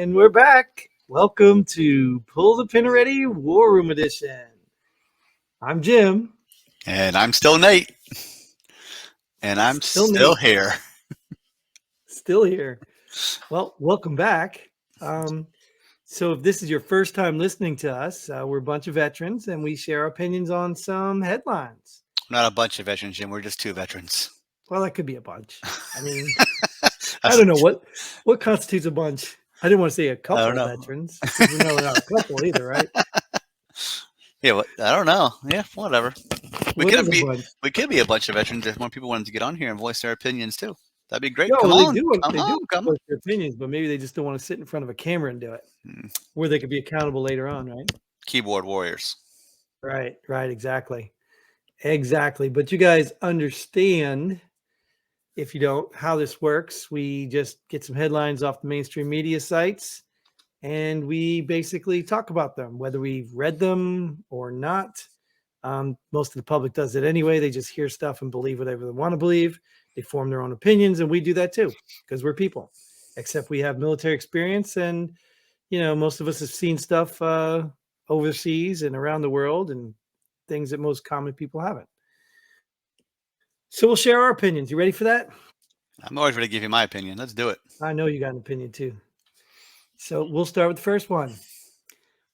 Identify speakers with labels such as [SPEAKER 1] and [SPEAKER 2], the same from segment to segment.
[SPEAKER 1] And we're back. Welcome to Pull the Pin Ready War Room Edition. I'm Jim.
[SPEAKER 2] And I'm still Nate. And I'm still
[SPEAKER 1] Nate.
[SPEAKER 2] here.
[SPEAKER 1] Still here. Well, welcome back. So if this is your first time listening to us, we're a bunch of veterans and we share opinions on some headlines.
[SPEAKER 2] We're not a bunch of veterans, Jim. We're just two veterans.
[SPEAKER 1] Well, that could be a bunch. I mean, I don't know what constitutes a bunch. I didn't want to say a couple of veterans. We know we're not a couple either, right?
[SPEAKER 2] Yeah, I don't know. Yeah, whatever. We could be a bunch of veterans if more people wanted to get on here and voice their opinions too. That'd be great.
[SPEAKER 1] No,
[SPEAKER 2] Come
[SPEAKER 1] they
[SPEAKER 2] on,
[SPEAKER 1] do
[SPEAKER 2] come on.
[SPEAKER 1] voice their opinions, but maybe they just don't want to sit in front of a camera and do it, where they could be accountable later on, right?
[SPEAKER 2] Keyboard warriors.
[SPEAKER 1] Right, exactly. But you guys understand, if you don't, how this works. We just get some headlines off the mainstream media sites, and we basically talk about them, whether we've read them or not. Most of the public does it anyway. They just hear stuff and believe whatever they want to believe. They form their own opinions, and we do that too because we're people. Except we have military experience, and most of us have seen stuff overseas and around the world, and things that most common people haven't. So we'll share our opinions. You ready for that?
[SPEAKER 2] I'm always ready to give you my opinion. Let's do it.
[SPEAKER 1] I know you got an opinion too. So we'll start with the first one.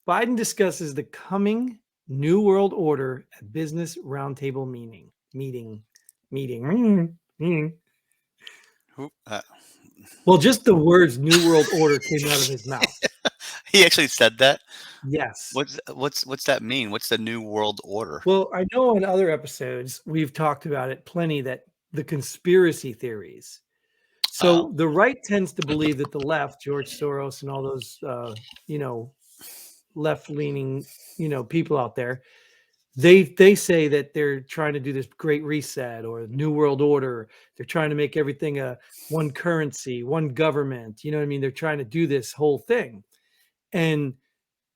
[SPEAKER 1] Biden discusses the coming New World Order at Business Roundtable meeting. Well, just the words "New World Order" came out of his mouth.
[SPEAKER 2] He actually said that?
[SPEAKER 1] Yes.
[SPEAKER 2] What's that mean? What's the New World Order?
[SPEAKER 1] Well, I know in other episodes we've talked about it plenty, that the conspiracy theories. So the right tends to believe that the left, George Soros and all those left-leaning people out there, they say that they're trying to do this great reset or New World Order. They're trying to make everything a one currency, one government. You know what I mean? They're trying to do this whole thing. And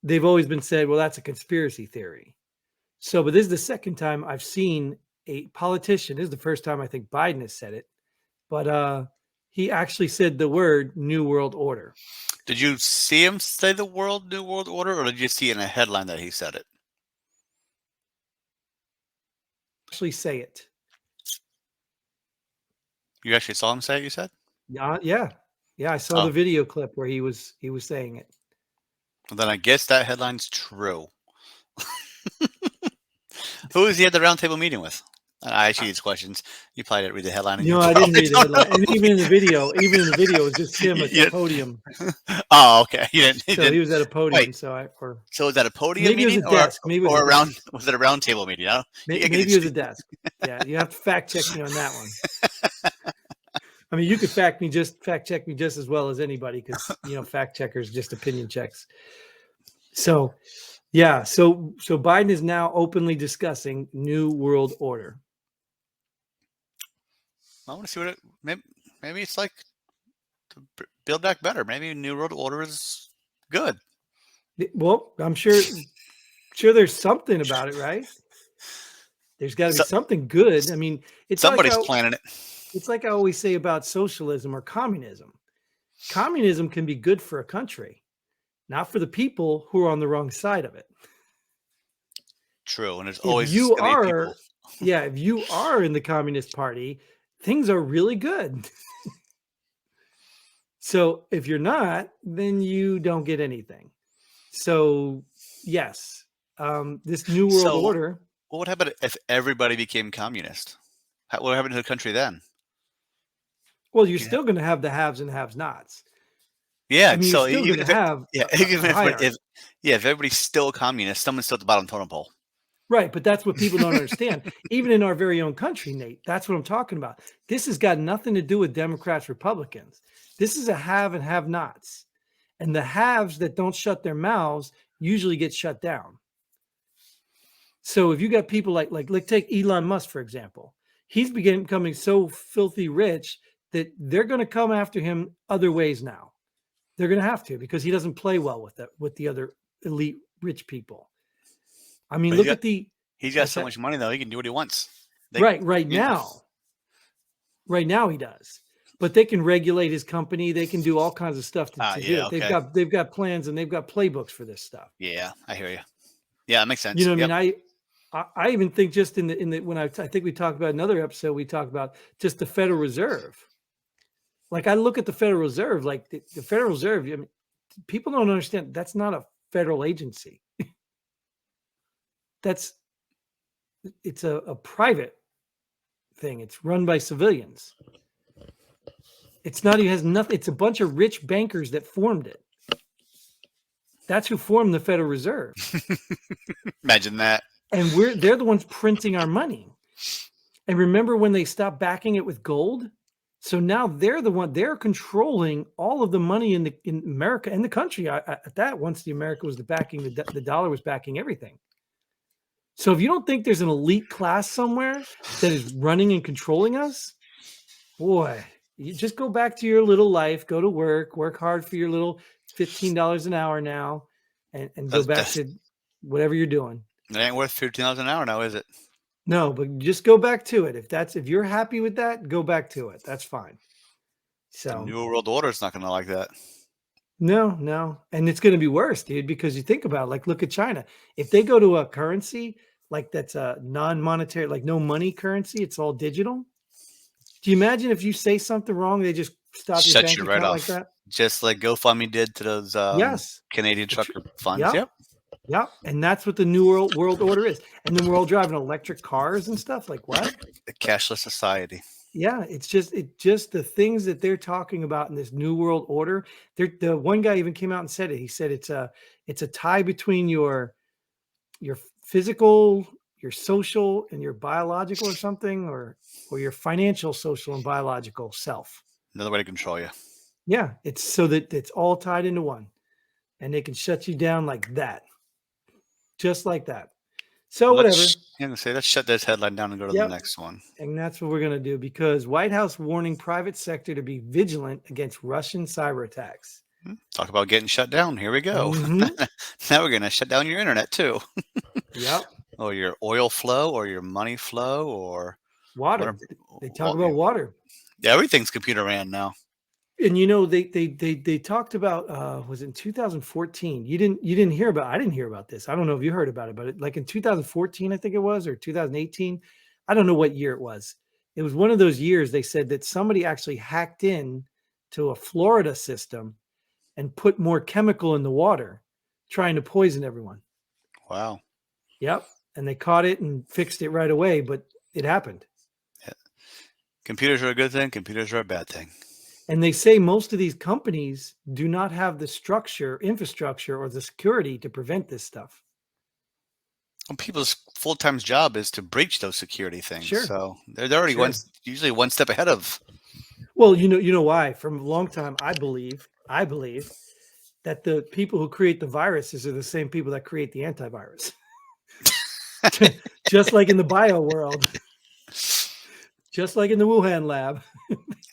[SPEAKER 1] they've always been said, well, that's a conspiracy theory. So, but this is the second time I've seen a politician. This is the first time I think Biden has said it, but he actually said the word New World Order.
[SPEAKER 2] Did you see him say the New World Order, or did you see in a headline that he said it?
[SPEAKER 1] Actually say it.
[SPEAKER 2] You actually saw him say it, you said?
[SPEAKER 1] Yeah. I saw the video clip where he was saying it.
[SPEAKER 2] Well, then I guess that headline's true. Who was he at the roundtable meeting with? I asked you these questions. You probably didn't read the headline.
[SPEAKER 1] No, I didn't read the headline. And even in the video, it was just him at the podium.
[SPEAKER 2] Oh, okay. He
[SPEAKER 1] was at a podium.
[SPEAKER 2] Wait,
[SPEAKER 1] so
[SPEAKER 2] was that a podium
[SPEAKER 1] maybe
[SPEAKER 2] meeting?
[SPEAKER 1] It was a desk.
[SPEAKER 2] Was it a roundtable meeting?
[SPEAKER 1] Maybe it was a desk. Yeah, you have to fact check me on that one. I mean, you could fact check me just as well as anybody, because fact checkers just opinion checks. So, yeah. So Biden is now openly discussing New World Order.
[SPEAKER 2] I want to see what maybe it's like to build back better. Maybe New World Order is good.
[SPEAKER 1] Well, I'm sure there's something about it, right? There's got to be something good. I mean, it's
[SPEAKER 2] somebody's planning it.
[SPEAKER 1] It's like I always say about socialism or communism. Communism can be good for a country, not for the people who are on the wrong side of it.
[SPEAKER 2] True, and there's always
[SPEAKER 1] people. Yeah, if you are in the Communist Party, things are really good. So if you're not, then you don't get anything. So yes, this New World Order.
[SPEAKER 2] What would happen if everybody became communist? What would happen to the country then?
[SPEAKER 1] Well, you're still going to have the haves and have-nots.
[SPEAKER 2] Yeah,
[SPEAKER 1] I mean,
[SPEAKER 2] so
[SPEAKER 1] even
[SPEAKER 2] if everybody's still communist, someone's still at the bottom of the totem pole.
[SPEAKER 1] Right, but that's what people don't understand. Even in our very own country, Nate, that's what I'm talking about. This has got nothing to do with Democrats, Republicans. This is a have and have-nots. And the haves that don't shut their mouths usually get shut down. So if you got people like take Elon Musk, for example. He's becoming so filthy rich that they're going to come after him other ways now. They're going to have to, because he doesn't play well with the other elite rich people. I mean,
[SPEAKER 2] he's got so much money though, he can do what he wants.
[SPEAKER 1] Right now he does. but they can regulate his company. They can do all kinds of stuff to do
[SPEAKER 2] Yeah,
[SPEAKER 1] it.
[SPEAKER 2] okay.
[SPEAKER 1] They've got plans and they've got playbooks for this stuff.
[SPEAKER 2] Yeah, I hear you. Yeah, that makes sense.
[SPEAKER 1] You know what
[SPEAKER 2] Yep.
[SPEAKER 1] I mean? I even think just in the when I think we talked about another episode, we talked about just the Federal Reserve. Like I look at the Federal Reserve, like the Federal Reserve. I mean, people don't understand that's not a federal agency. It's a private thing. It's run by civilians. It's not even has nothing. It's a bunch of rich bankers that formed it. That's who formed the Federal Reserve.
[SPEAKER 2] Imagine that.
[SPEAKER 1] And they're the ones printing our money. And remember when they stopped backing it with gold? So now they're controlling all of the money in America and the country at that once the America was the dollar was backing everything. So if you don't think there's an elite class somewhere that is running and controlling us, boy, you just go back to your little life, go to work hard for your little $15 an hour now, and go back to whatever you're doing.
[SPEAKER 2] It ain't worth $15 an hour now, is it?
[SPEAKER 1] No, but just go back to it. If you're happy with that, go back to it. That's fine. So
[SPEAKER 2] the New World Order is not going to like that.
[SPEAKER 1] No. And it's going to be worse, dude, because you think about it, like, look at China. If they go to a currency like that's a non-monetary, like no money currency, it's all digital. Do you imagine if you say something wrong, they just stop your bank account like that?
[SPEAKER 2] Just like GoFundMe did to those
[SPEAKER 1] Yes.
[SPEAKER 2] Canadian trucker funds.
[SPEAKER 1] Yep. And that's what the New World Order is. And then we're all driving electric cars and stuff. Like what?
[SPEAKER 2] The cashless society.
[SPEAKER 1] Yeah, it's just the things that they're talking about in this New World Order. The one guy even came out and said it. He said it's a tie between your physical, your social, and your biological or something, or your financial, social, and biological self.
[SPEAKER 2] Another way to control you.
[SPEAKER 1] Yeah, it's so that it's all tied into one, and they can shut you down like that, just like that. So whatever.
[SPEAKER 2] Let's shut this headline down and go to the next one.
[SPEAKER 1] And that's what we're going to do, because White House warning private sector to be vigilant against Russian cyber attacks.
[SPEAKER 2] Talk about getting shut down. Here we go. Mm-hmm. Now we're going to shut down your internet too.
[SPEAKER 1] Yep.
[SPEAKER 2] Or your oil flow, or your money flow, or
[SPEAKER 1] water. They talk about water.
[SPEAKER 2] Yeah, everything's computer ran now.
[SPEAKER 1] And they talked about was in 2014. You didn't hear about. I didn't hear about this. I don't know if you heard about it, but like in 2014, I think it was, or 2018. I don't know what year it was. It was one of those years they said that somebody actually hacked in to a Florida system and put more chemical in the water, trying to poison everyone.
[SPEAKER 2] Wow.
[SPEAKER 1] Yep. And they caught it and fixed it right away, but it happened.
[SPEAKER 2] Yeah. Computers are a good thing. Computers are a bad thing.
[SPEAKER 1] And they say most of these companies do not have the infrastructure, or the security to prevent this stuff.
[SPEAKER 2] Well, people's full-time job is to breach those security things.
[SPEAKER 1] Sure.
[SPEAKER 2] So they're already usually one step ahead of.
[SPEAKER 1] Well, you know why? From a long time, I believe that the people who create the viruses are the same people that create the antivirus. Just like in the bio world. Just like in the Wuhan lab.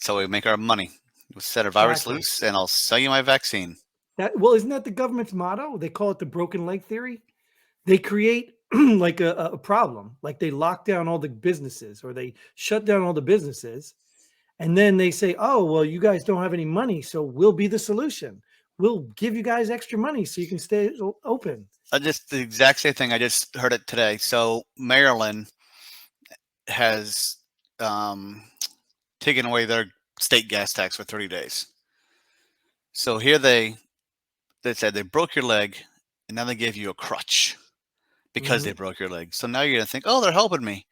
[SPEAKER 2] So we make our money. We'll set a virus loose, and I'll sell you my vaccine.
[SPEAKER 1] Isn't that the government's motto? They call it the broken leg theory. They create like a problem, like they lock down all the businesses, or they shut down all the businesses, and then they say, "Oh, well, you guys don't have any money, so we'll be the solution. We'll give you guys extra money so you can stay open."
[SPEAKER 2] Just the exact same thing. I just heard it today. So Maryland has taken away their state gas tax for 30 days. So here they said they broke your leg, and now they gave you a crutch because they broke your leg. So now you're going to think, oh, they're helping me.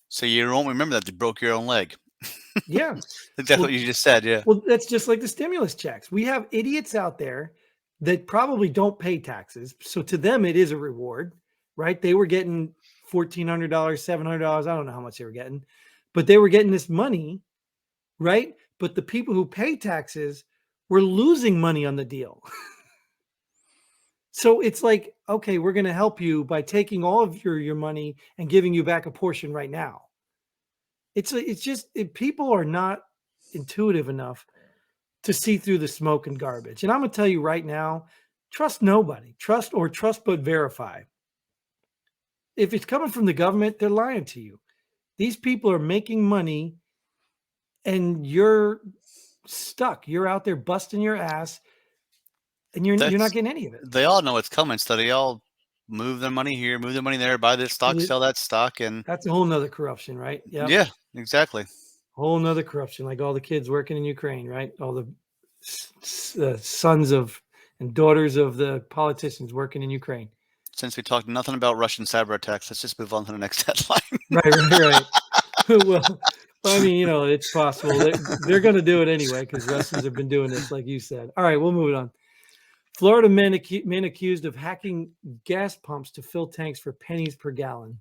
[SPEAKER 2] So you won't remember that they broke your own leg.
[SPEAKER 1] Yeah.
[SPEAKER 2] That's what you just said. Yeah.
[SPEAKER 1] Well, that's just like the stimulus checks. We have idiots out there that probably don't pay taxes. So to them, it is a reward, right? They were getting $1,400, $700. I don't know how much they were getting, but they were getting this money, right? But the people who pay taxes were losing money on the deal. So it's like, okay, we're going to help you by taking all of your money and giving you back a portion right now. It's just people are not intuitive enough to see through the smoke and garbage. And I'm going to tell you right now, trust nobody. Trust but verify. If it's coming from the government, they're lying to you. These people are making money and you're stuck. You're out there busting your ass, and you're not
[SPEAKER 2] That's
[SPEAKER 1] getting any of it.
[SPEAKER 2] they all know it's coming, so they all move their money here, move their money there, buy this stock, sell that stock, and
[SPEAKER 1] That's a whole nother corruption, right? Yep.
[SPEAKER 2] yeah, exactly.
[SPEAKER 1] Whole nother corruption, like all the kids working in Ukraine, right? All the sons of and daughters of the politicians working in Ukraine.
[SPEAKER 2] Since we talked nothing about Russian cyber attacks, let's just move on to the next headline.
[SPEAKER 1] Right. Well, I mean, you know, it's possible. They're going to do it anyway because Russians have been doing this, like you said. All right, we'll move it on. Florida men accused of hacking gas pumps to fill tanks for pennies per gallon.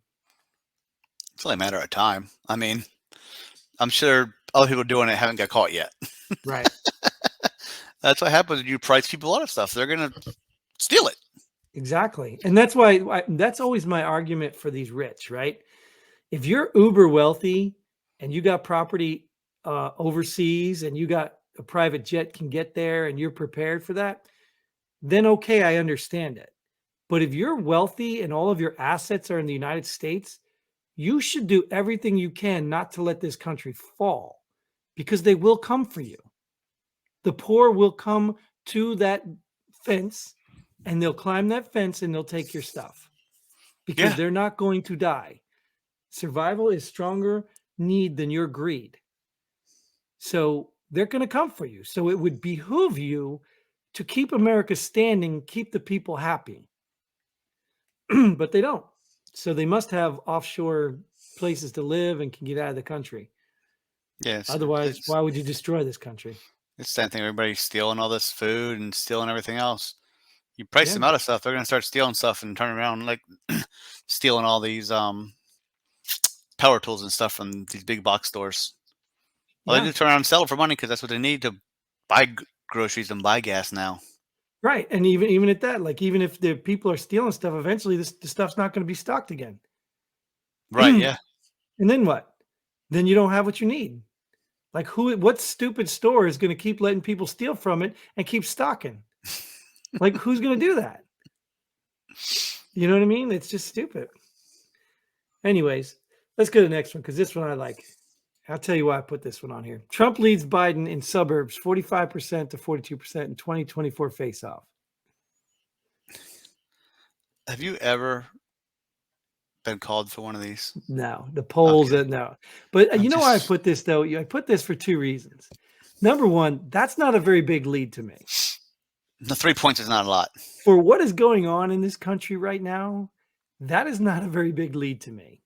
[SPEAKER 2] It's only a matter of time. I mean, I'm sure other people doing it haven't got caught yet.
[SPEAKER 1] Right.
[SPEAKER 2] That's what happens when you price people out of stuff. They're going to steal it.
[SPEAKER 1] Exactly. And that's why that's always my argument for these rich, right? If you're uber wealthy and you got property overseas and you got a private jet can get there and you're prepared for that, then okay, I understand it. But if you're wealthy and all of your assets are in the United States, you should do everything you can not to let this country fall because they will come for you. The poor will come to that fence and they'll climb that fence and they'll take your stuff because they're not going to die. Survival is stronger need than your greed. So they're going to come for you. So it would behoove you to keep America standing, keep the people happy. But they don't. So they must have offshore places to live and can get out of the country.
[SPEAKER 2] Yes.
[SPEAKER 1] Otherwise, why would you destroy this country?
[SPEAKER 2] It's the same thing. Everybody's stealing all this food and stealing everything else. You price them out of stuff, they're going to start stealing stuff and turn around like stealing all these power tools and stuff from these big box stores. Well, they do turn around and sell it for money because that's what they need to buy groceries and buy gas now.
[SPEAKER 1] Right. And even at that, like even if the people are stealing stuff, eventually the stuff's not going to be stocked again.
[SPEAKER 2] Right. Yeah.
[SPEAKER 1] And then what? Then you don't have what you need. Like what stupid store is going to keep letting people steal from it and keep stocking? Like who's going to do that? You know what I mean? It's just stupid. Anyways, let's go to the next one because this one I like. I'll tell you why I put this one on here. Trump leads Biden in suburbs 45% to 42% in 2024 face-off.
[SPEAKER 2] Have you ever been called for one of these?
[SPEAKER 1] No, the polls, no. But you know why I put this, though? I put this for two reasons. Number one, that's not a very big lead to me.
[SPEAKER 2] The 3 points is not a lot.
[SPEAKER 1] For what is going on in this country right now, that is not a very big lead to me.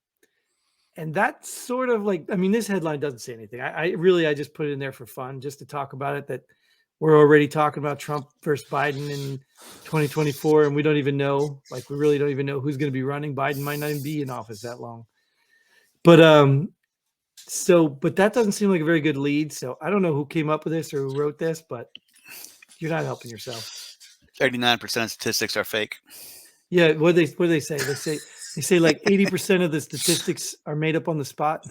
[SPEAKER 1] And that's sort of like, I mean, this headline doesn't say anything. I just put it in there for fun, just to talk about it, that we're already talking about Trump versus Biden in 2024. And we don't even know, like, we really don't even know who's going to be running. Biden might not even be in office that long. But, but that doesn't seem like a very good lead. So I don't know who came up with this or who wrote this, but you're not helping yourself.
[SPEAKER 2] 39% of statistics are fake.
[SPEAKER 1] Yeah. What do they say? They say like 80% of the statistics are made up on the spot.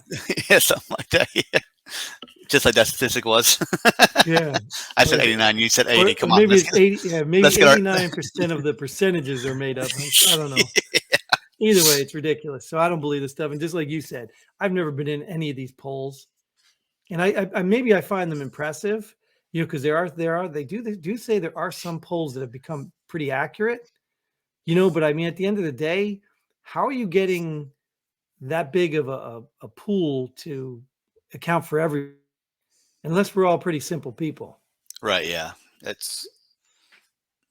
[SPEAKER 2] Yeah, something like that. Yeah. Just like that statistic was.
[SPEAKER 1] Yeah.
[SPEAKER 2] I said 89. You said 80. Come on.
[SPEAKER 1] Maybe it's 80. Yeah, maybe 89% of the percentages are made up. I don't know. Yeah. Either way, it's ridiculous. So I don't believe this stuff. And just like you said, I've never been in any of these polls, and I maybe I find them impressive, you know, because they do say there are some polls that have become pretty accurate, you know. But I mean, at the end of the day, how are you getting that big of a pool to account for every? Unless we're all pretty simple people.
[SPEAKER 2] Right. Yeah. It's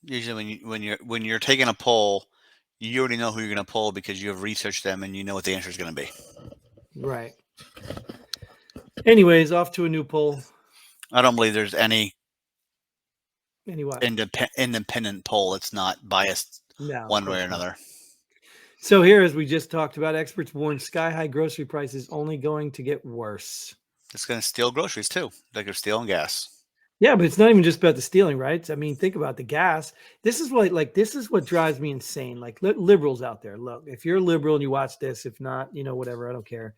[SPEAKER 2] usually when you're taking a poll, you already know who you're going to poll because you have researched them and you know what the answer is going to be.
[SPEAKER 1] Right. Anyways, off to a new poll.
[SPEAKER 2] I don't believe there's any
[SPEAKER 1] what?
[SPEAKER 2] Independent poll. It's not biased one way or another.
[SPEAKER 1] So here, as we just talked about, experts warn sky-high grocery prices only going to get worse.
[SPEAKER 2] It's going to steal groceries too, like they're stealing gas.
[SPEAKER 1] Yeah, but it's not even just about the stealing, right? I mean, think about the gas. This is what drives me insane. Like liberals out there, look, if you're a liberal and you watch this, if not, you know, whatever, I don't care.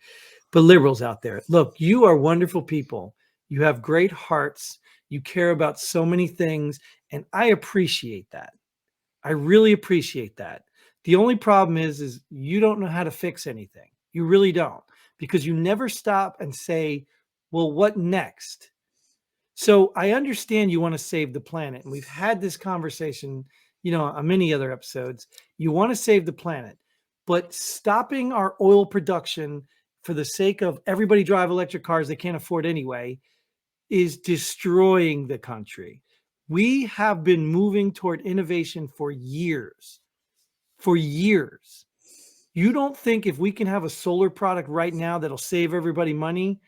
[SPEAKER 1] But liberals out there, look, you are wonderful people. You have great hearts. You care about so many things, and I appreciate that. I really appreciate that. The only problem is you don't know how to fix anything. You really don't, because you never stop and say, Well, what next? So I understand you want to save the planet, and we've had this conversation, on many other episodes. You want to save the planet, but stopping our oil production for the sake of everybody drive electric cars they can't afford anyway is destroying the country. We have been moving toward innovation for years. For years. You don't think if we can have a solar product right now that'll save everybody money,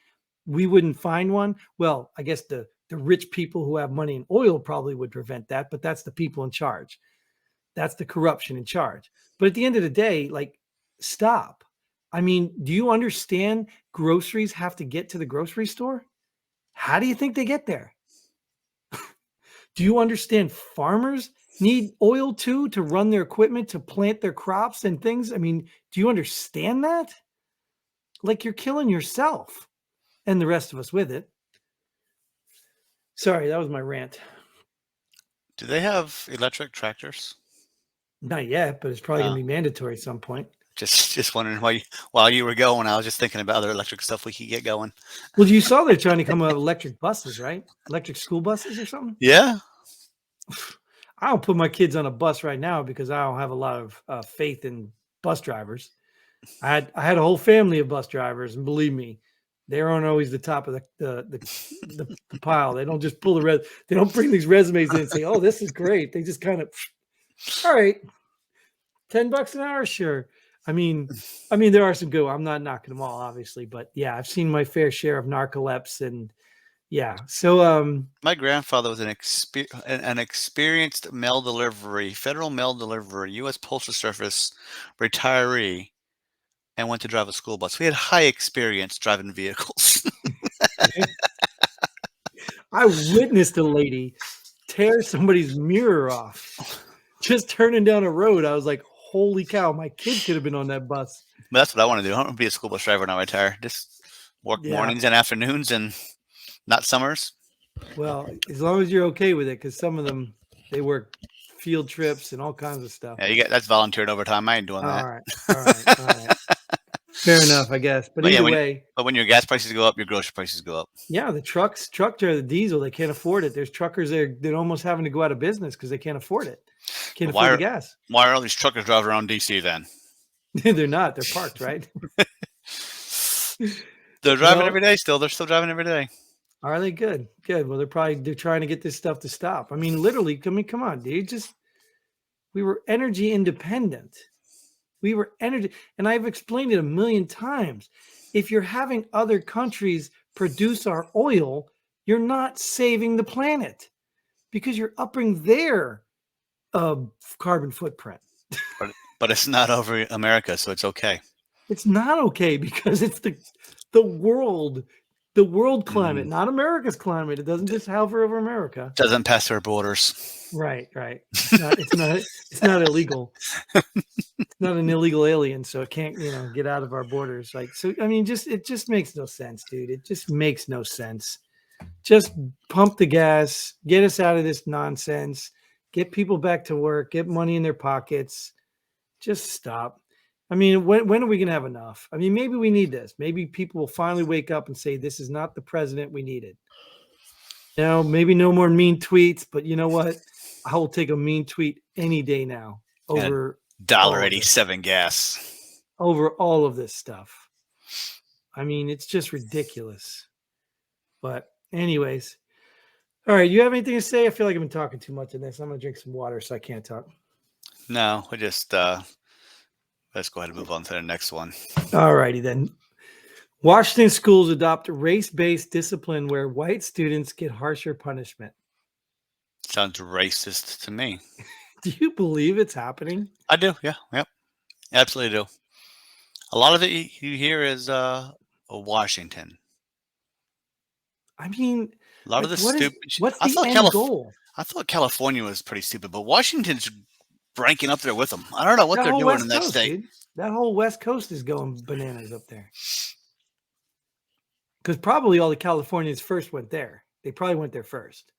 [SPEAKER 1] we wouldn't find one? Well, I guess the rich people who have money in oil probably would prevent that, but that's the people in charge. That's the corruption in charge. But at the end of the day, like, stop. I mean, do you understand groceries have to get to the grocery store? How do you think they get there? Do you understand farmers need oil too to run their equipment, to plant their crops and things? I mean, do you understand that? Like, you're killing yourself and the rest of us with it. Sorry, that was my rant.
[SPEAKER 2] Do they have electric tractors?
[SPEAKER 1] Not yet, but it's probably going to be mandatory at some point.
[SPEAKER 2] Just wondering while you were going, I was just thinking about other electric stuff we could get going.
[SPEAKER 1] Well, you saw they're trying to come up with electric buses, right? Electric school buses or something?
[SPEAKER 2] Yeah.
[SPEAKER 1] I don't put my kids on a bus right now because I don't have a lot of faith in bus drivers. I had a whole family of bus drivers, and believe me, they aren't always the top of the pile. They don't just pull they don't bring these resumes in and say, "Oh, this is great." They just kind of, all right, $10 an hour, sure. I mean, there are some good. I'm not knocking them all, obviously, but yeah, I've seen my fair share of narcolepsy, and yeah. So,
[SPEAKER 2] my grandfather was an experienced federal mail delivery, U.S. Postal Service retiree, and went to drive a school bus. We had high experience driving vehicles.
[SPEAKER 1] I witnessed a lady tear somebody's mirror off just turning down a road. I was like, holy cow, my kid could have been on that bus.
[SPEAKER 2] But that's what I want to do. I want to be a school bus driver when I retire. Just work mornings and afternoons and not summers.
[SPEAKER 1] Well, as long as you're okay with it, because some of them, they work field trips and all kinds of stuff.
[SPEAKER 2] Yeah, that's volunteered overtime. I ain't doing that.
[SPEAKER 1] All right. Fair enough, I guess. But either way.
[SPEAKER 2] But when your gas prices go up, your grocery prices go up.
[SPEAKER 1] Yeah, the truck driver, the diesel, they can't afford it. There's truckers there, they're almost having to go out of business because they can't afford it. Can't afford the gas.
[SPEAKER 2] Why are all these truckers driving around DC then?
[SPEAKER 1] They're not. They're parked, right?
[SPEAKER 2] They're driving every day still. They're still driving every day.
[SPEAKER 1] Are they? Good. Well, they're trying to get this stuff to stop. I mean, literally, come on, dude. We were energy independent. We were energy, and I've explained it a million times. If you're having other countries produce our oil, you're not saving the planet because you're upping their carbon footprint.
[SPEAKER 2] But it's not over America, so it's okay.
[SPEAKER 1] It's not okay because it's the world climate, not America's climate. It doesn't just hover over America.
[SPEAKER 2] It doesn't pass our borders.
[SPEAKER 1] Right. It's not illegal. It's not an illegal alien, so it can't, get out of our borders. I mean, it just makes no sense, dude. It just makes no sense. Just pump the gas, get us out of this nonsense, get people back to work, get money in their pockets. Just stop. I mean, when are we going to have enough? I mean, maybe we need this. Maybe people will finally wake up and say, this is not the president we needed. Maybe no more mean tweets, but you know what? I will take a mean tweet any day now over
[SPEAKER 2] $1.87 gas.
[SPEAKER 1] Over all of this stuff. I mean, it's just ridiculous. But anyways, all right. You have anything to say? I feel like I've been talking too much in this. I'm going to drink some water so I can't talk.
[SPEAKER 2] No, we just let's go ahead and move on to the next one.
[SPEAKER 1] All righty then. Washington schools adopt race-based discipline where white students get harsher punishment.
[SPEAKER 2] Sounds racist to me.
[SPEAKER 1] Do you believe it's happening?
[SPEAKER 2] I do. Yeah. Yep. Absolutely do. A lot of it you hear is Washington.
[SPEAKER 1] I mean,
[SPEAKER 2] a lot of the stupid.
[SPEAKER 1] What's the end goal?
[SPEAKER 2] I thought California was pretty stupid, but Washington's ranking up there with them. I don't know what they're doing in that state.
[SPEAKER 1] Dude. That whole West Coast is going bananas up there. Because probably all the Californians first went there. They probably went there first.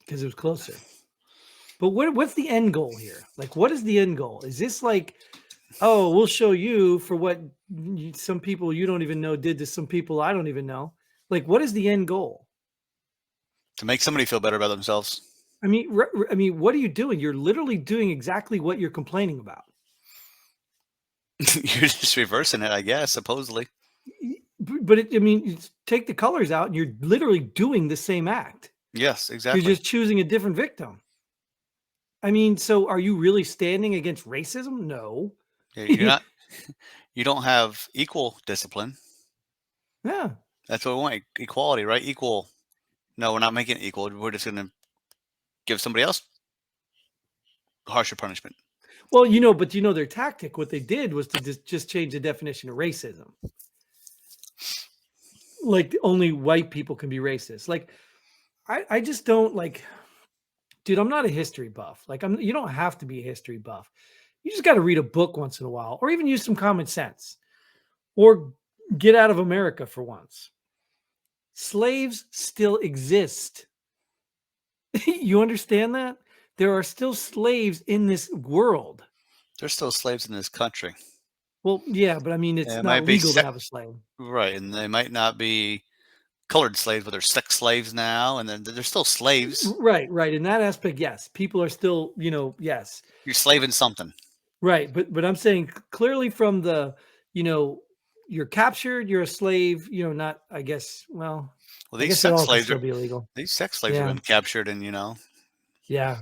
[SPEAKER 1] Because it was closer. But what's the end goal here? Like, what is the end goal? Is this like Oh, we'll show you for what some people you don't even know did to some people I don't even know. Like, what is the end goal?
[SPEAKER 2] To make somebody feel better about themselves.
[SPEAKER 1] I mean, what are you doing? You're literally doing exactly what you're complaining about.
[SPEAKER 2] You're just reversing it, I guess, supposedly.
[SPEAKER 1] But I mean, take the colors out, and you're literally doing the same act.
[SPEAKER 2] Yes,
[SPEAKER 1] You're
[SPEAKER 2] exactly.
[SPEAKER 1] just choosing a different victim. I mean, so are you really standing against racism? No.
[SPEAKER 2] Yeah, you're not. You don't have equal discipline.
[SPEAKER 1] Yeah.
[SPEAKER 2] That's what we want. Equality, right? Equal. No, we're not making it equal. We're just going to give somebody else harsher punishment.
[SPEAKER 1] Well, but their tactic. What they did was to just change the definition of racism. Like only white people can be racist. Like I just don't like, dude. I'm not a history buff. Like you don't have to be a history buff. You just got to read a book once in a while, or even use some common sense, or get out of America for once. Slaves still exist. You understand that? There are still slaves in this world.
[SPEAKER 2] There's still slaves in this country.
[SPEAKER 1] Well, yeah, but I mean,
[SPEAKER 2] Yeah,
[SPEAKER 1] it's
[SPEAKER 2] it
[SPEAKER 1] not
[SPEAKER 2] might be
[SPEAKER 1] legal to have a slave.
[SPEAKER 2] right, and they might not be colored slaves, but they're sex slaves now, and then they're still slaves.
[SPEAKER 1] Right, right. In that aspect, yes, people are still, yes,
[SPEAKER 2] You're slaving something.
[SPEAKER 1] right. But I'm saying clearly from the, you know, you're captured, you're a slave. Not. I guess. Well,
[SPEAKER 2] Well,
[SPEAKER 1] I guess it all can still be illegal.
[SPEAKER 2] these sex slaves have
[SPEAKER 1] Yeah,
[SPEAKER 2] been captured, and
[SPEAKER 1] yeah.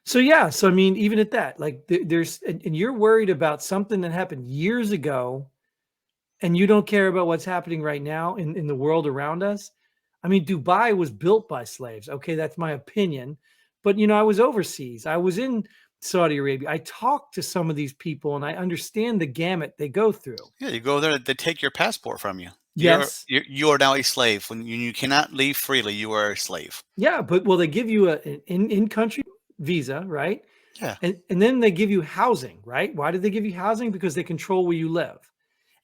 [SPEAKER 1] So yeah, so I mean, even at that, like there's, and you're worried about something that happened years ago, and you don't care about what's happening right now in the world around us. I mean, Dubai was built by slaves. Okay, that's my opinion. But I was overseas. I was in Saudi Arabia. I talked to some of these people and I understand the gamut they go through.
[SPEAKER 2] yeah, you go there, they take your passport from you.
[SPEAKER 1] Yes.
[SPEAKER 2] You are now a slave. When you cannot leave freely, you are a slave.
[SPEAKER 1] Yeah, but well, they give you an in-country visa, right?
[SPEAKER 2] Yeah,
[SPEAKER 1] And then they give you housing, right? Why did they give you housing? Because they control where you live.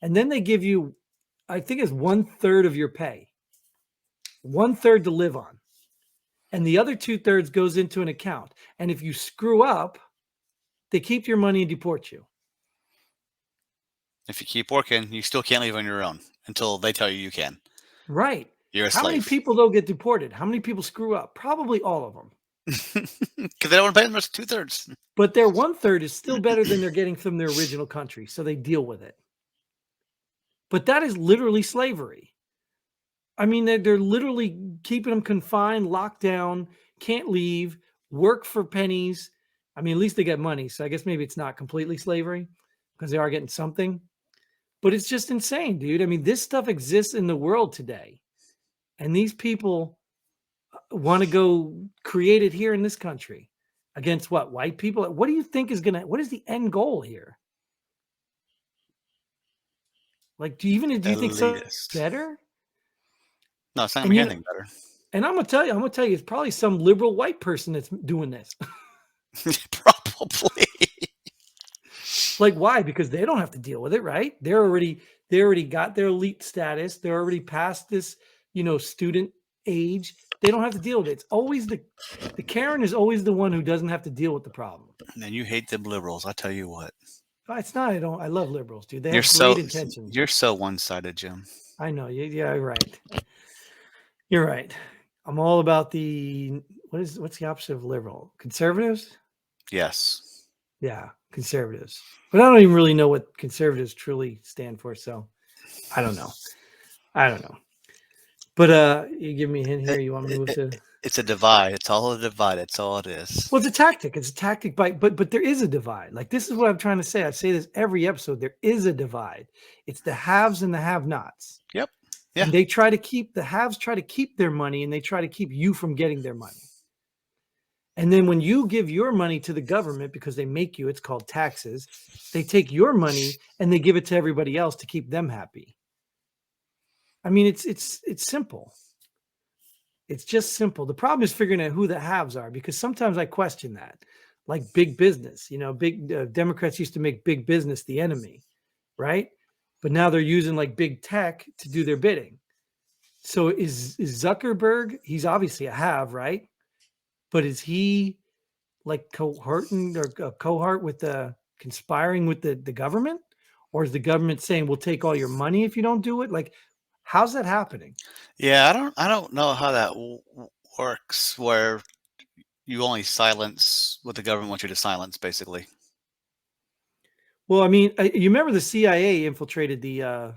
[SPEAKER 1] And then they give you, I think it's 1/3 of your pay, 1/3 to live on. And the other 2/3 goes into an account. And if you screw up, they keep your money and deport you.
[SPEAKER 2] if you keep working, you still can't leave on your own until they tell you you can.
[SPEAKER 1] Right.
[SPEAKER 2] You're a
[SPEAKER 1] How many
[SPEAKER 2] slave
[SPEAKER 1] people don't get deported? How many people screw up? Probably all of them.
[SPEAKER 2] because they don't want to pay the rest 2/3.
[SPEAKER 1] But their 1/3 is still better than they're getting from their original country. So they deal with it. But that is literally slavery. I mean, they're literally keeping them confined, locked down, can't leave, work for pennies. I mean, at least they get money. So I guess maybe it's not completely slavery because they are getting something. But it's just insane, dude. I mean, this stuff exists in the world today. And these people want to go create it here in this country against what? White people? What do you think what is the end goal here? Like, do you think so
[SPEAKER 2] Elitist.
[SPEAKER 1] better?
[SPEAKER 2] No, it's not gonna
[SPEAKER 1] And
[SPEAKER 2] make anything better.
[SPEAKER 1] I'm gonna tell you, it's probably some liberal white person that's doing this.
[SPEAKER 2] Probably.
[SPEAKER 1] Like, why? Because they don't have to deal with it, right? They already got their elite status. They're already past this, student age. They don't have to deal with it. It's always the Karen is always the one who doesn't have to deal with the problem.
[SPEAKER 2] Man, you hate them liberals. I tell you what.
[SPEAKER 1] It's not. I love liberals, dude. They
[SPEAKER 2] You're
[SPEAKER 1] have great
[SPEAKER 2] so
[SPEAKER 1] intentions.
[SPEAKER 2] you're so one-sided, Jim.
[SPEAKER 1] I know. Yeah, you're right. You're right. I'm all about what's the opposite of liberal? Conservatives?
[SPEAKER 2] Yes.
[SPEAKER 1] Yeah, conservatives. But I don't even really know what conservatives truly stand for, so I don't know. But you give me a hint here.
[SPEAKER 2] It,
[SPEAKER 1] You want me to
[SPEAKER 2] it,
[SPEAKER 1] move
[SPEAKER 2] it,
[SPEAKER 1] to?
[SPEAKER 2] it's a divide. It's all a divide. That's all it is.
[SPEAKER 1] Well, it's a tactic. It's a tactic but there is a divide. Like this is what I'm trying to say. I say this every episode. There is a divide. It's the haves and the have-nots.
[SPEAKER 2] Yep. Yeah.
[SPEAKER 1] And the haves try to keep their money and they try to keep you from getting their money. And then when you give your money to the government because they make you, it's called taxes, they take your money and they give it to everybody else to keep them happy. I mean, it's simple. It's just simple. The problem is figuring out who the haves are because sometimes I question that. Like big business, big Democrats used to make big business the enemy, right? But now they're using like big tech to do their bidding. So is Zuckerberg, he's obviously a have, right? But is he like cohort with the conspiring with the government, or is the government saying we'll take all your money if you don't do it? Like, how's that happening?
[SPEAKER 2] Yeah, I don't know how that works. Where you only silence what the government wants you to silence, basically.
[SPEAKER 1] Well, I mean, you remember the CIA infiltrated the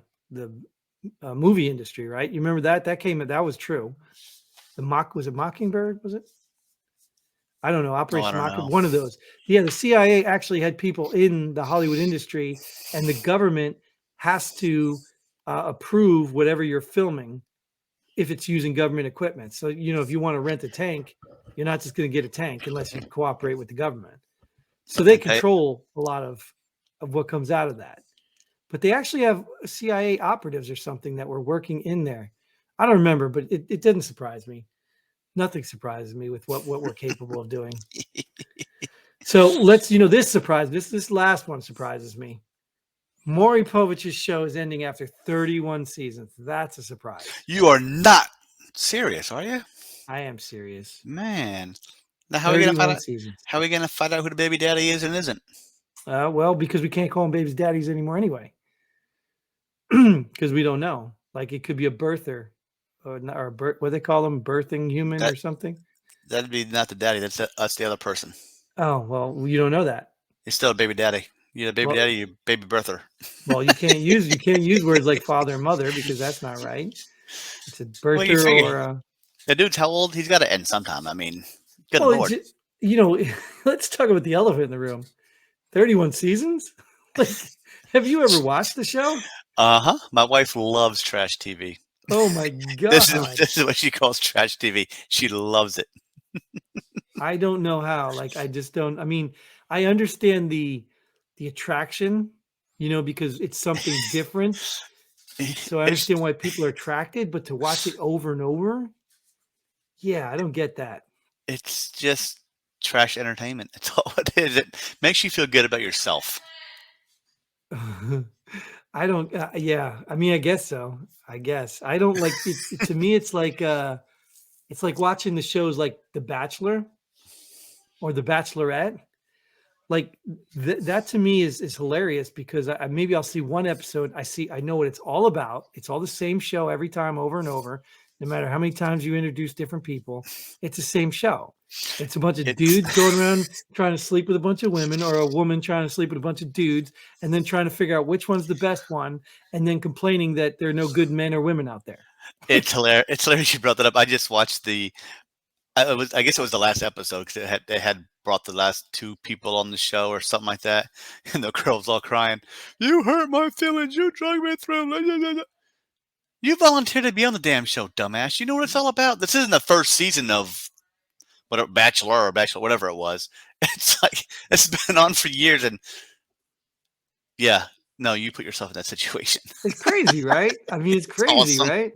[SPEAKER 1] movie industry, right? You remember that? That was true. Was it Mockingbird? Was it? I don't know,
[SPEAKER 2] Oh, I
[SPEAKER 1] Operation
[SPEAKER 2] don't
[SPEAKER 1] Mockingbird,
[SPEAKER 2] know.
[SPEAKER 1] one of those. Yeah, the CIA actually had people in the Hollywood industry, and the government has to approve whatever you're filming if it's using government equipment. So, if you want to rent a tank, you're not just going to get a tank unless you cooperate with the government. So they
[SPEAKER 2] Okay,
[SPEAKER 1] control a lot of what comes out of that. But they actually have CIA operatives or something that were working in there. I don't remember, but it didn't surprise me. Nothing surprises me with what we're capable of doing. So let's, this surprise, this last one surprises me. Maury Povich's show is ending after 31 seasons. That's a surprise.
[SPEAKER 2] you are not serious, are you,
[SPEAKER 1] I am serious.
[SPEAKER 2] man? Now, how are we gonna find
[SPEAKER 1] 31
[SPEAKER 2] out?
[SPEAKER 1] seasons.
[SPEAKER 2] How are we gonna find out who the baby daddy is and isn't?
[SPEAKER 1] Well, because we can't call them babies daddies anymore anyway. Because we don't know. Like, it could be a birther or what they call them, birthing human
[SPEAKER 2] That
[SPEAKER 1] or something.
[SPEAKER 2] that'd be not the daddy. That's us, the other person.
[SPEAKER 1] Oh, well, you don't know that.
[SPEAKER 2] You're still a baby daddy. You're a baby
[SPEAKER 1] Well,
[SPEAKER 2] daddy. You're a baby birther.
[SPEAKER 1] you can't use words like father and mother because that's not right. It's a
[SPEAKER 2] Well, you
[SPEAKER 1] birther
[SPEAKER 2] figure
[SPEAKER 1] or a
[SPEAKER 2] the dude's how old? He's got to end sometime. I mean, good
[SPEAKER 1] well, it's
[SPEAKER 2] lord.
[SPEAKER 1] you know, let's talk about the elephant in the room. 31 seasons? Like, have you ever watched the show?
[SPEAKER 2] Uh-huh. My wife loves trash TV.
[SPEAKER 1] Oh my
[SPEAKER 2] This is
[SPEAKER 1] god.
[SPEAKER 2] this is what she calls trash TV. She loves it.
[SPEAKER 1] I don't know how. Like, I just don't. I mean, I understand the attraction, because it's something different. So I
[SPEAKER 2] It's
[SPEAKER 1] understand why people are attracted, but to watch it over and over, yeah, I don't get that.
[SPEAKER 2] it's just trash entertainment. That's all it is. It makes you feel good about yourself.
[SPEAKER 1] I don't yeah, I mean, I guess so. I guess. I don't like it, to me it's like watching the shows like The Bachelor or The Bachelorette. Like, that to me is hilarious because maybe I'll see one episode, I know what it's all about. It's all the same show every time over and over. No matter how many times you introduce different people, it's the same show. It's a bunch of
[SPEAKER 2] It's
[SPEAKER 1] dudes going around trying to sleep with a bunch of women, or a woman trying to sleep with a bunch of dudes, and then trying to figure out which one's the best one, and then complaining that there are no good men or women out there.
[SPEAKER 2] it's hilarious. It's hilarious you brought that up. I just watched I guess it was the last episode because they had brought the last two people on the show or something like that, and the girl's all crying. You hurt my feelings. You drug me through. You volunteered to be on the damn show, dumbass. You know what it's all about. This isn't the first season of whatever Bachelor, whatever it was. It's like it's been on for years, and yeah, no, you put yourself in that situation.
[SPEAKER 1] It's crazy, right? I mean, it's
[SPEAKER 2] It's
[SPEAKER 1] crazy,
[SPEAKER 2] awesome.
[SPEAKER 1] right?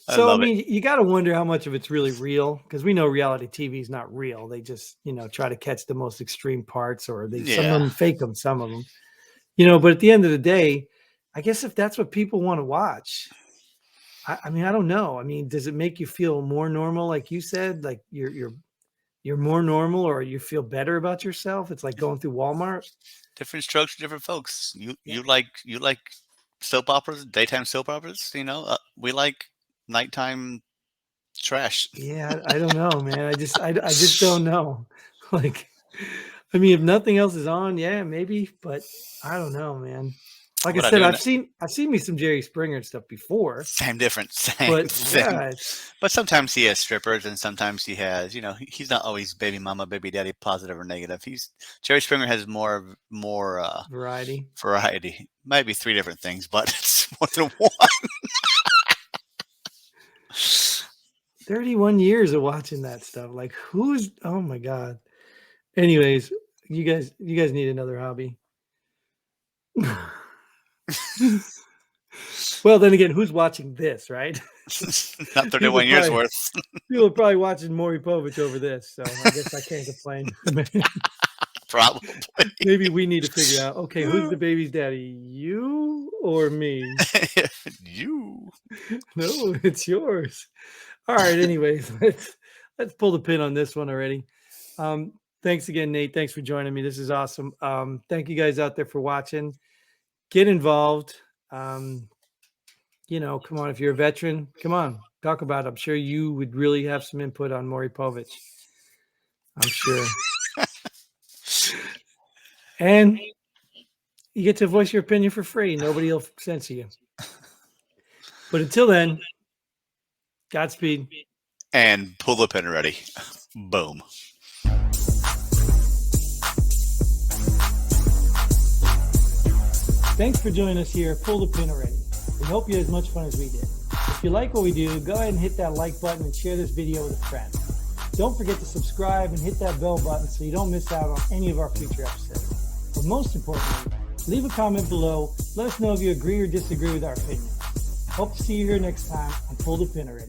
[SPEAKER 2] I
[SPEAKER 1] So, I
[SPEAKER 2] love it.
[SPEAKER 1] mean, you got to wonder how much of it's really real, because we know reality TV is not real. They just, try to catch the most extreme parts, or some of
[SPEAKER 2] Yeah,
[SPEAKER 1] them fake them, some of them, but at the end of the day, I guess if that's what people want to watch, I mean, I don't know. I mean, does it make you feel more normal, like you said, like you're more normal, or you feel better about yourself? It's like going through Walmart.
[SPEAKER 2] different strokes for different folks. You
[SPEAKER 1] Yeah.
[SPEAKER 2] you like soap operas, daytime soap operas. We like nighttime trash.
[SPEAKER 1] Yeah, I don't know, man. I just don't know. Like, I mean, if nothing else is on, yeah, maybe, but I don't know, man. Like I
[SPEAKER 2] What I
[SPEAKER 1] said,
[SPEAKER 2] do?
[SPEAKER 1] I've seen me some Jerry Springer and stuff before,
[SPEAKER 2] Same difference, same
[SPEAKER 1] but
[SPEAKER 2] thing.
[SPEAKER 1] yeah, it's
[SPEAKER 2] But sometimes he has strippers, and sometimes he has, he's not always baby mama, baby daddy, positive or negative. Jerry Springer has more
[SPEAKER 1] variety.
[SPEAKER 2] variety. Might be three different things, but it's more than one.
[SPEAKER 1] 31 years of watching that stuff. Like, oh my God. Anyways, you guys need another hobby. Well, then again, who's watching this, right?
[SPEAKER 2] Not
[SPEAKER 1] People are
[SPEAKER 2] 31 years
[SPEAKER 1] probably
[SPEAKER 2] worth,
[SPEAKER 1] people are probably watching Maury Povich over this, so I guess I can't complain.
[SPEAKER 2] probably.
[SPEAKER 1] Maybe we need to figure out, okay, who's the baby's daddy? You or me?
[SPEAKER 2] You.
[SPEAKER 1] No, it's yours. All right, anyways, let's pull the pin on this one already. Thanks again, Nate. Thanks for joining me. This is awesome. Thank you guys out there for watching. Get involved. Come on. If you're a veteran, come on, talk about it. I'm sure you would really have some input on Maury Povich. I'm sure. And you get to voice your opinion for free. Nobody will censor you. But until then, Godspeed.
[SPEAKER 2] And pull the pin ready. Boom.
[SPEAKER 1] Thanks for joining us here. Pull the pin already. We hope you had as much fun as we did. If you like what we do, go ahead and hit that like button and share this video with a friend. Don't forget to subscribe and hit that bell button so you don't miss out on any of our future episodes. But most importantly, leave a comment below. Let us know if you agree or disagree with our opinion. Hope to see you here next time on Pull the Pin Already.